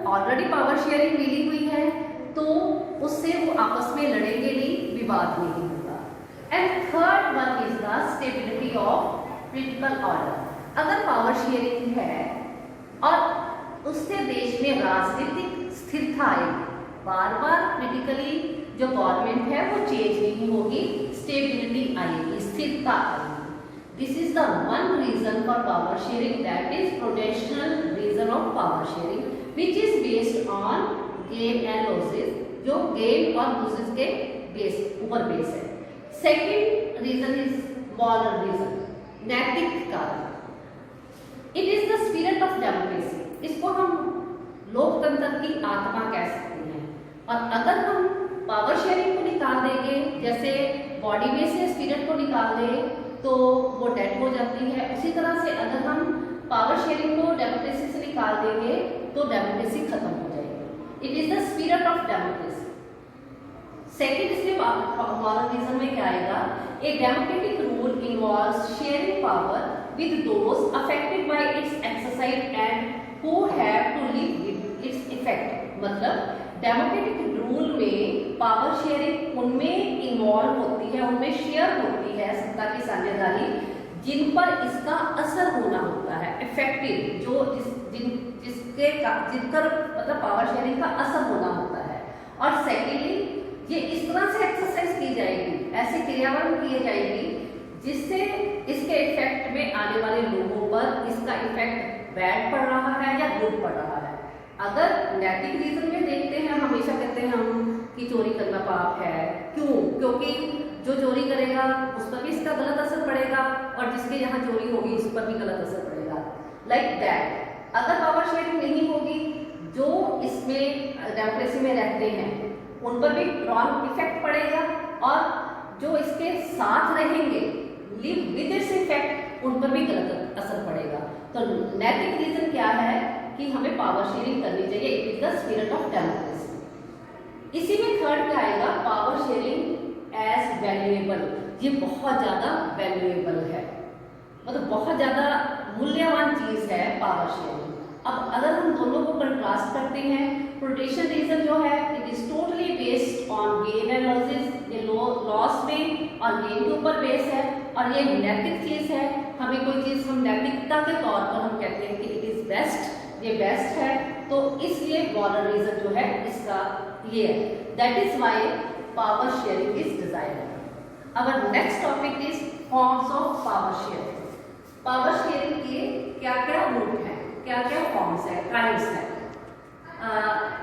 Already power sharing मिली हुई है तो उससे वो आपस में लड़ेंगे नहीं, विवाद नहीं होगा। And third one is the stability of political order. अगर पावर शेयरिंग है और उससे देश में राजनीतिक स्थिरता आएगी, बार बार पॉलिटिकली जो गवर्नमेंट है वो चेंज नहीं होगी, स्टेबिलिटी आएगी, स्थिरता आएगी। This is the one reason for power sharing, that is protectional reason of power sharing which is based on gain and losses, जो गेन और लॉसेस के ऊपर बेस है। Second reason is moral reason, नैतिक कारण। It is the spirit of democracy, इसको हम लोकतंत्र की आत्मा कह सकते हैं। और अगर हम पावर शेयरिंग को निकाल देंगे, जैसे बॉडी में से स्पिरिट को निकाल दें तो वो डेड हो जाती है, उसी तरह से अगर हम पावर शेयरिंग को डेमोक्रेसी से निकाल देंगे तो डेमोक्रेसी खत्म हो जाएगी। It is the spirit of democracy. Second इसमें मॉरल रीजन में क्या आएगा, a democratic rule involves sharing power with those affected by its exercise and who have to live with its effect। मतलब डेमोक्रेटिक रूल में power sharing उनमें involve होती है, उनमें शेयर होती है सत्ता की साझेदारी, जिन पर इसका असर होना होता है, इफेक्टिव, जो जिन पर मतलब पावर शेयरिंग का असर होना होता है। और सेकेंडली ये इस तरह से एक्सरसाइज की जाएगी, ऐसे क्रियान्वयन किए जाएगी जिससे इसके इफेक्ट में आने वाले लोगों पर इसका इफेक्ट बैड पड़ रहा है या गुड पड़ रहा है। अगर नैतिक रीजन में देखते हैं, हमेशा कहते हैं हम कि चोरी करना पाप है, क्यों? क्योंकि जो चोरी करेगा उस पर भी इसका गलत असर पड़ेगा और जिसके यहाँ चोरी होगी उस पर भी गलत असर पड़ेगा। लाइक दैट अगर पावर शेयरिंग नहीं होगी, जो इसमें डेमोक्रेसी में रहते हैं उन पर भी रॉन्ग इफेक्ट पड़ेगा और जो इसके साथ रहेंगे लिव विद इट्स इफेक्ट उन पर भी गलत असर पड़ेगा। तो नैतिक रीजन क्या है कि हमें पावर शेयरिंग करनी चाहिए, it is the spirit of democracy. इसी में थर्ड क्या आएगा, पावर शेयरिंग एज वैल्यूएबल। ये बहुत ज्यादा वैल्यूएबल है, मतलब बहुत ज्यादा मूल्यवान चीज है पावर शेयरिंग। अब अगर हम दोनों को कंट्रास्ट करते हैं, प्रोटेक्शन रीजन जो है it is totally based on gain and losses, ये लॉस में और गेन के ऊपर बेस है और ये नैतिक चीज है। हमें कोई चीज हम नैतिकता के तौर पर हम कहते हैं कि इट इज बेस्ट, ये बेस्ट है, तो इसलिए मॉरल रीजन जो है इसका ये है, that is why power sharing is desired. Our next topic is forms of power sharing. Power sharing के क्या क्या रूप हैं, क्या क्या फॉर्म्स है, काइंड्स है।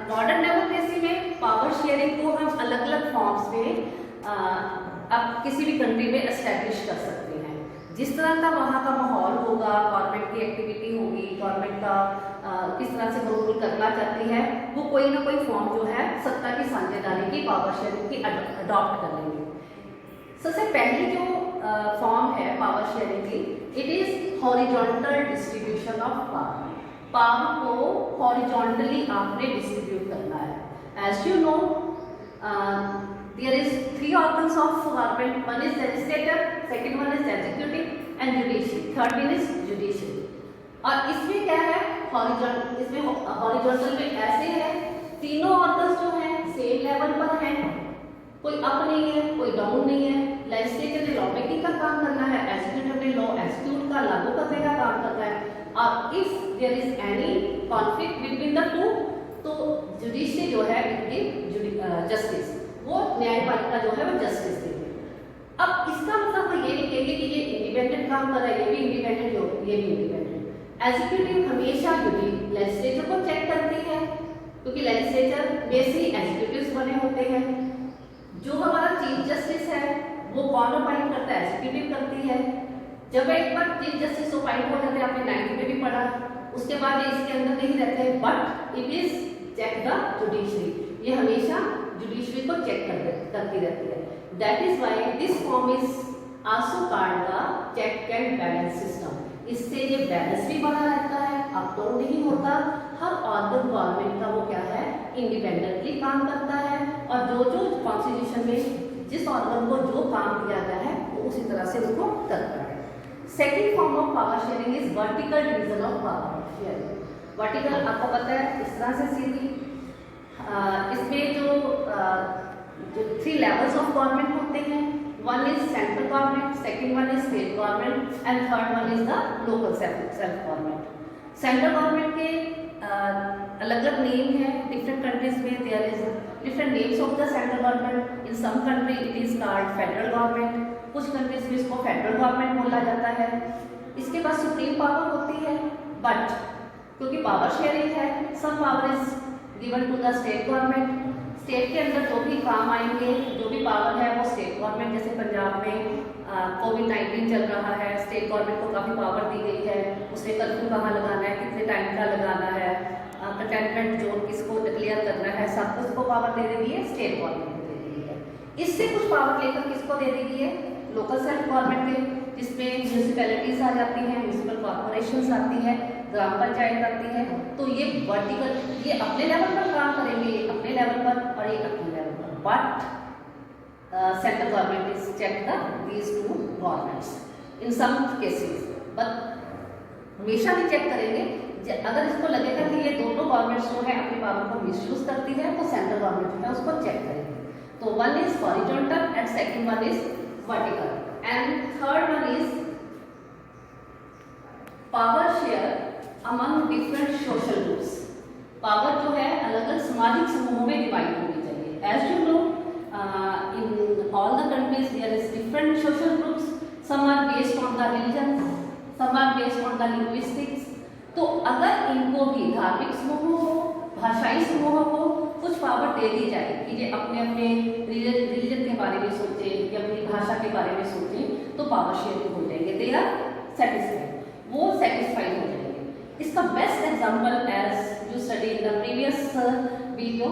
मॉडर्न डेमोक्रेसी में पावर शेयरिंग को हम अलग अलग फॉर्म्स में अब किसी भी कंट्री में एस्टैब्लिश कर सकते हैं। जिस तरह का वहाँ का माहौल होगा, गवर्नमेंट की एक्टिविटी होगी, गवर्नमेंट का किस तरह से वो रूल करना चाहती है, वो कोई ना कोई फॉर्म जो है सत्ता की साझेदारी की, पावर शेयरिंग की अडॉप्ट कर लेंगे। सबसे पहली जो फॉर्म है पावर शेयरिंग की, it is horizontal distribution of power. Power को हॉरिजॉन्टली आपने डिस्ट्रीब्यूट करना है। As you know there is three organs of government, one is legislature, second one is executive and judiciary, third one is judiciary। और इसमें क्या है, horizontal, इसमें horizontal में ऐसे है, तीनों ऑर्गन्स जो हैं सेम लेवल पर हैं, कोई अप नहीं है, कोई डाउन नहीं है। लेजिस्लेचर ने लॉ मेकिंग का काम करना है, एग्जीक्यूटिव ने लॉ एक्जीक्यूट का लागू करने का काम करना है। और if there is any conflict between the two, तो जुडिशरी जो है जस्टिस, वो न्यायपालिका जो है वो जस्टिस देगी। अब इसका मतलब हम ये नहीं कहेंगे कि ये इंडिपेंडेंट काम कर रहा है, ये भी इंडिपेंडेंट, ये भी इंडिपेंडेंट। एग्जीक्यूटिव हमेशा लेजिस्लेचर को चेक करती है, क्योंकि लेजिस्लेचर में से एग्जीक्यूटिव्स बने होते हैं। जो हमारा चीफ जस्टिस है वो कौन अपॉइंट करता है, एग्जीक्यूटिव करती है। जब एक बार चीफ जस्टिस अपॉइंट हो जाते हैं, आपने 9th में भी पढ़ा, उसके बाद ये इसके अंदर नहीं रहते, but it is check the judiciary, ये हमेशा जुडिशरी को चेक करती रहती है। That is why this form is also called the check and balance system. इससे ये बैलेंस भी बना रहता है, अप डाउन नहीं होता। हर ऑर्गन गवर्नमेंट का वो क्या है, इंडिपेंडेंटली काम करता है और जो जो कॉन्स्टिट्यूशन में जिस ऑर्गन को जो काम दिया गया है वो उसी तरह से उसको करता है। Second form of power sharing is vertical division of power sharing. Vertical आपको पता है इस तरह से सीधी। इसमें जो 3 लेवल्स ऑफ गवर्नमेंट होते हैं, one is central government, second one is state government and third one is the local self government. Central government के अलग अलग नेम है डिफरेंट कंट्रीज में, there is different names of the central government. In some country it is called federal government, कुछ countries में इसको federal government बोला जाता है। इसके पास सुप्रीम पावर होती है, बट क्योंकि पावर शेयरिंग है, some power is given to the state government. State के अंदर जो भी काम आएंगे, जो भी पावर है वो स्टेट गवर्नमेंट, जैसे पंजाब में कोविड-19 चल रहा है, स्टेट गवर्नमेंट को काफ़ी पावर दी गई है, उसने कर्फ्यू कहाँ लगाना है, कितने टाइम का लगाना है, कंटेनमेंट जोन किसको डिक्लेयर करना है, सब कुछ को पावर दे दी है स्टेट गवर्नमेंट को दे दी है। इससे कुछ पावर लेकर किसको दे दी है, लोकल सेल्फ गवर्नमेंट के, जिसमें म्यूनिसिपैलिटीज आ जाती हैं, म्यूनिसिपल कॉर्पोरेशंस आती है, ग्राम पंचायत आती है। तो ये वर्टिकल, ये अपने लेवल पर काम करेंगे, ये अपने लेवल पर और ये अपने लेवल पर, but central government is check these दीज 2 governments in some cases, but हमेशा भी चेक करेंगे। अगर इसको लगेगा कि ये दोनों गवर्नमेंट्स जो है अपनी पावर को मिसयूज करती है, तो सेंट्रल गवर्नमेंट जो है उसको चेक करेंगे। तो one is horizontal and second one is vertical and third one is power share among different social groups. Power जो है अलग अलग सामाजिक समूहों में डिवाइड होनी चाहिए। As you know in all the countries there is different social groups, some are based on the religion, some are based on the linguistics. तो अगर इनको भी धार्मिक समूहों को, भाषाई समूहों को कुछ पावर दे दी जाए कि ये अपने अपने रिलीजन के बारे में सोचें या अपनी भाषा के बारे में सोचें, तो पावर शेयरिंग हो जाएंगे, दे आर सेटिस्फाइड, वो सेटिस्फाइड हो जाएंगे। इसका best example as you study in the previous video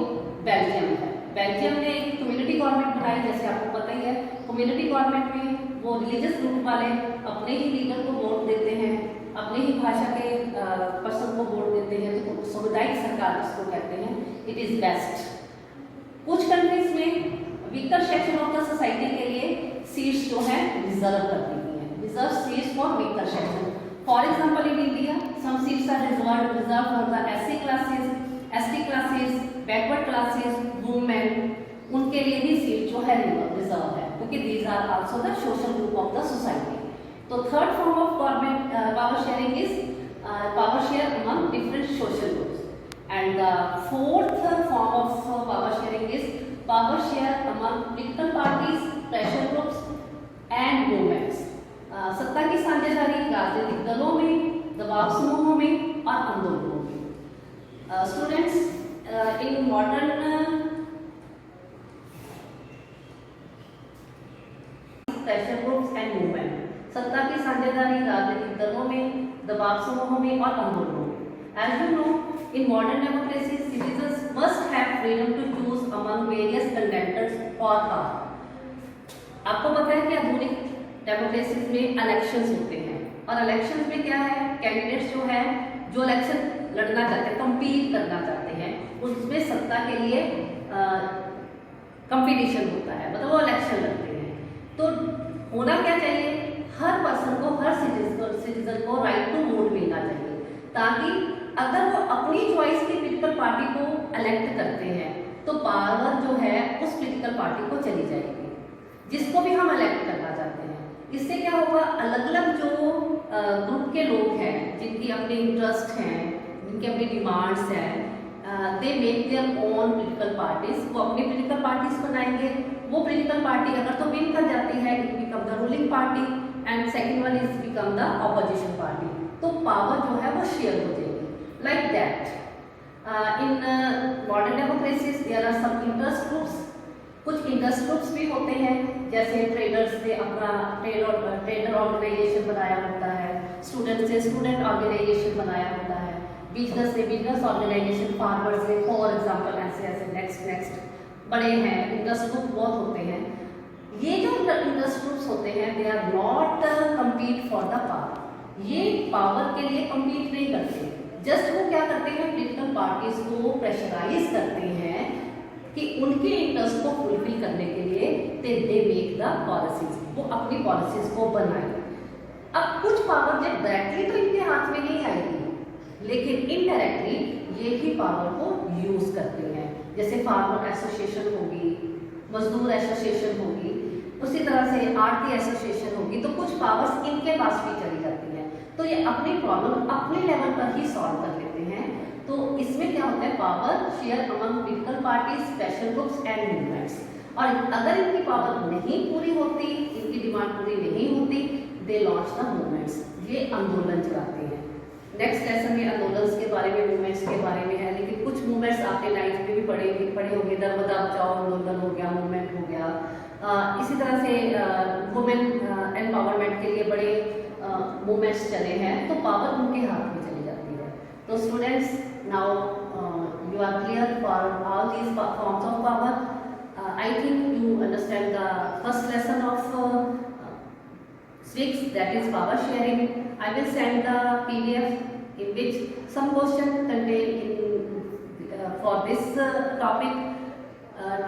Belgium है। बेल्जियम ने एक कम्युनिटी गवर्नमेंट बनाई, जैसे आपको पता ही है। कम्युनिटी गवर्नमेंट में वो रिलीजियस ग्रुप वाले अपने ही लीडर को वोट देते हैं, अपने ही भाषा के पर्सन को वोट देते हैं, तो सामुदायिक सरकार जिसको कहते हैं, इट इज बेस्ट। कुछ कंट्रीज में weaker section of the society के लिए सीट्स जो है रिजर्व कर दी गई है, reserve seats for weaker section. For example in India some seats are reserve for the SC classes, ST classes, backward classes, women, उनके लिए भी सीट जो है रिजर्व है, क्योंकि these are also the social group of the society. तो third form of government power sharing is power share among different social groups and the fourth form of power sharing is power share among political parties, pressure groups and movements. सत्ता की साझेदारी राजनीतिक दलों में, दबाव समूहों में और आंदोलनों में। Students in modern pressure groups and movement, सत्ता की साझेदारी राजनीतिक दलों में, दबाव समूहों में और आंदोलनों में। As you know, in modern democracies, citizens must have freedom to choose among various contenders for power. आपको पता है कि आधुनिक डेमोक्रेसीज में इलेक्शंस होते हैं, और इलेक्शंस में क्या है, कैंडिडेट्स जो है जो इलेक्शन लड़ना चाहते हैं, कम्पीट करना चाहते हैं, उसमें सत्ता के लिए कंपटीशन होता है, मतलब वो इलेक्शन लड़ते हैं। तो होना क्या चाहिए, हर पर्सन को, हर सिटीजन को राइट टू वोट मिलना चाहिए, ताकि अगर वो अपनी चॉइस की पॉलिटिकल पार्टी को इलेक्ट करते हैं तो पावर जो है उस पॉलिटिकल पार्टी को चली जाएगी जिसको भी हम इलेक्ट करना चाहते हैं। इससे क्या होगा, अलग अलग जो ग्रुप के लोग हैं, जिनकी अपने इंटरेस्ट हैं, जिनकी अपनी डिमांड्स हैं, they make their own political parties, वो अपनी पॉलिटिकल पार्टीज बनाएंगे। वो पॉलिटिकल पार्टी अगर तो विन कर जाती है, it become the ruling party and second one is become the opposition party. तो पावर जो है वो शेयर हो जाएगी like that. In modern democracies there are some interest groups, कुछ इंटरेस्ट ग्रुप्स भी होते हैं, जैसे ट्रेडर्स ने अपना ट्रेडर ऑर्गेनाइजेशन बनाया होता है, स्टूडेंट्स ने स्टूडेंट ऑर्गेनाइजेशन बनाया होता है, बिजनेस ने बिजनेस ऑर्गेनाइजेशन, फार्मर्स ने, फॉर एग्जाम्पल ऐसे ऐसे नेक्स्ट बड़े हैं, इंटरेस्ट ग्रुप बहुत होते हैं। ये जो इंटरेस्ट ग्रुप्स होते हैं, they are not compete for the power, ये पावर के लिए कम्पीट नहीं करते, जस्ट वो क्या करते हैं, पॉलिटिकल पार्टीज को प्रेशराइज करते हैं कि उनके इंटरेस्ट को फुलफिल करने के लिए दे मेक द पॉलिसीज, वो अपनी पॉलिसीज को बनाए। अब कुछ पावर जब डायरेक्टली तो इनके हाथ में नहीं आएगी, लेकिन इनडायरेक्टली ये ही पावर को यूज करते हैं। जैसे फार्मर एसोसिएशन होगी, मजदूर एसोसिएशन होगी, उसी तरह से आरती एसोसिएशन होगी, तो कुछ पावर्स इनके पास भी चली जाती है। तो ये अपनी प्रॉब्लम अपने लेवल पर ही सॉल्व कर लेते हैं। तो इसमें क्या होता है, power share among political parties, special groups and movements. और अगर इनकी पावर नहीं पूरी होती, इनकी डिमांड पूरी नहीं होती, दे लॉन्च द मूवमेंट्स, ये आंदोलन चलाते हैं। नेक्स्ट लेसन में आंदोलन के बारे में, मूवमेंट्स के बारे में है, लेकिन कुछ मूवमेंट्स आपके लाइफ में भी पढ़े होंगे। नर्मदा बचाओ आंदोलन हो गया, मूवमेंट हो गया। इसी तरह से वुमेन एम्पावरमेंट के लिए बड़े मूवमेंट्स चले हैं, तो पावर उनके हाथ में चली जाती है। तो students, now you are clear for all these forms of power. I think you understand the first lesson of SWICS, that is power sharing. I will send the PDF in which some questions contained for this topic.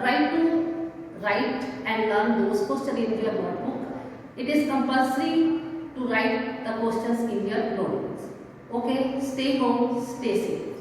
Try to write and learn those questions in your notebook. It is compulsory to write the questions in your notebooks. Okay, stay home, stay safe.